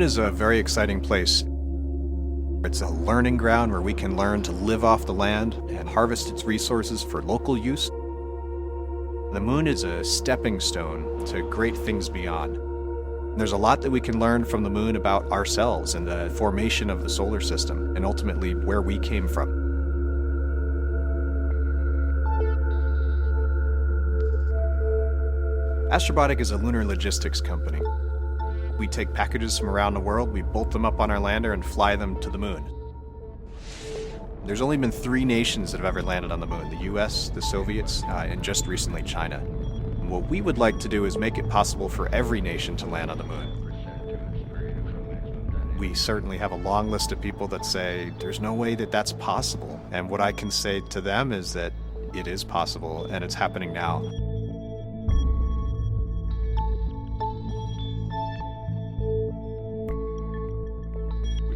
is a very exciting place. It's a learning ground where we can learn to live off the land and harvest its resources for local use. The moon is a stepping stone to great things beyond. There's a lot that we can learn from the moon about ourselves and the formation of the solar system, and ultimately where we came from. Astrobotic is a lunar logistics company. We take packages from around the world, we bolt them up on our lander and fly them to the moon. There's only been 3 nations that have ever landed on the moon: the US, the Soviets, and just recently China. And what we would like to do is make it possible for every nation to land on the moon. We certainly have a long list of people that say there's no way that that's possible. And what I can say to them is that it is possible, and it's happening now.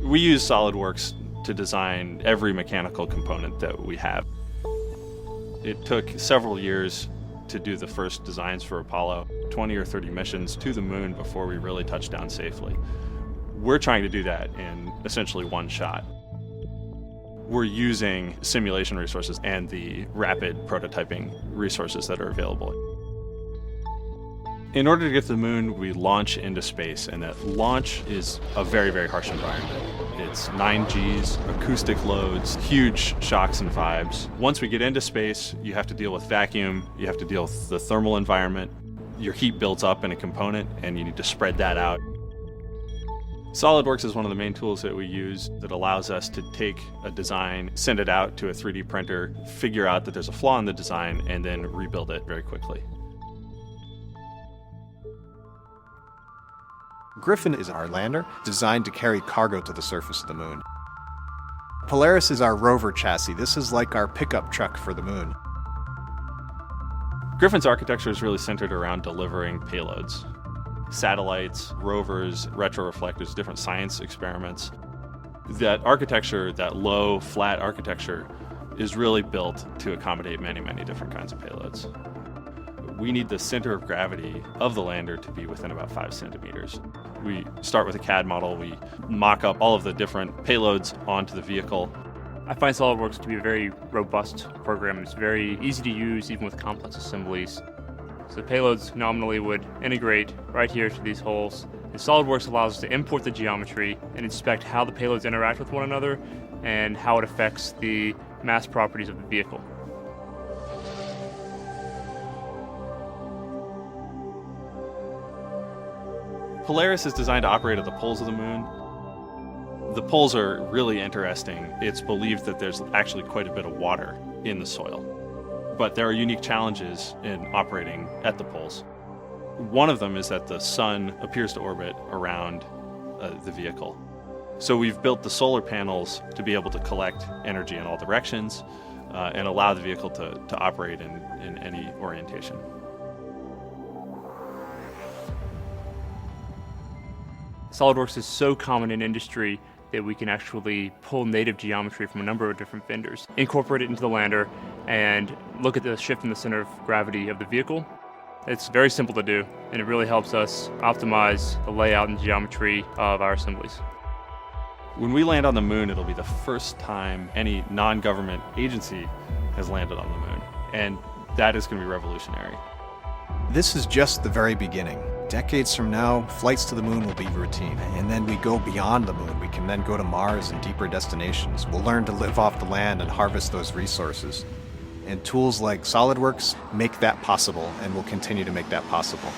We use SolidWorks to design every mechanical component that we have. It took several years to do the first designs for Apollo, 20 or 30 missions to the moon before we really touched down safely. We're trying to do that in essentially one shot. We're using simulation resources and the rapid prototyping resources that are available. In order to get to the moon, we launch into space, and that launch is a very, very harsh environment. It's 9 Gs, acoustic loads, huge shocks and vibes. Once we get into space, you have to deal with vacuum, you have to deal with the thermal environment. Your heat builds up in a component, and you need to spread that out. SolidWorks is one of the main tools that we use that allows us to take a design, send it out to a 3D printer, figure out that there's a flaw in the design, and then rebuild it very quickly. Griffin is our lander, designed to carry cargo to the surface of the moon. Polaris is our rover chassis. This is like our pickup truck for the moon. Griffin's architecture is really centered around delivering payloads. Satellites, rovers, retroreflectors, different science experiments. That architecture, that low, flat architecture, is really built to accommodate many, many different kinds of payloads. We need the center of gravity of the lander to be within about 5 centimeters. We start with a CAD model, we mock up all of the different payloads onto the vehicle. I find SolidWorks to be a very robust program. It's very easy to use, even with complex assemblies. So the payloads nominally would integrate right here to these holes. And SolidWorks allows us to import the geometry and inspect how the payloads interact with one another and how it affects the mass properties of the vehicle. Polaris is designed to operate at the poles of the moon. The poles are really interesting. It's believed that there's actually quite a bit of water in the soil, but there are unique challenges in operating at the poles. One of them is that the sun appears to orbit around the vehicle. So we've built the solar panels to be able to collect energy in all directions and allow the vehicle to operate in any orientation. SolidWorks is so common in industry that we can actually pull native geometry from a number of different vendors, incorporate it into the lander, and look at the shift in the center of gravity of the vehicle. It's very simple to do, and it really helps us optimize the layout and geometry of our assemblies. When we land on the moon, it'll be the first time any non-government agency has landed on the moon, and that is going to be revolutionary. This is just the very beginning. Decades from now, flights to the moon will be routine, and then we go beyond the moon. We can then go to Mars and deeper destinations. We'll learn to live off the land and harvest those resources. And tools like SolidWorks make that possible, and will continue to make that possible.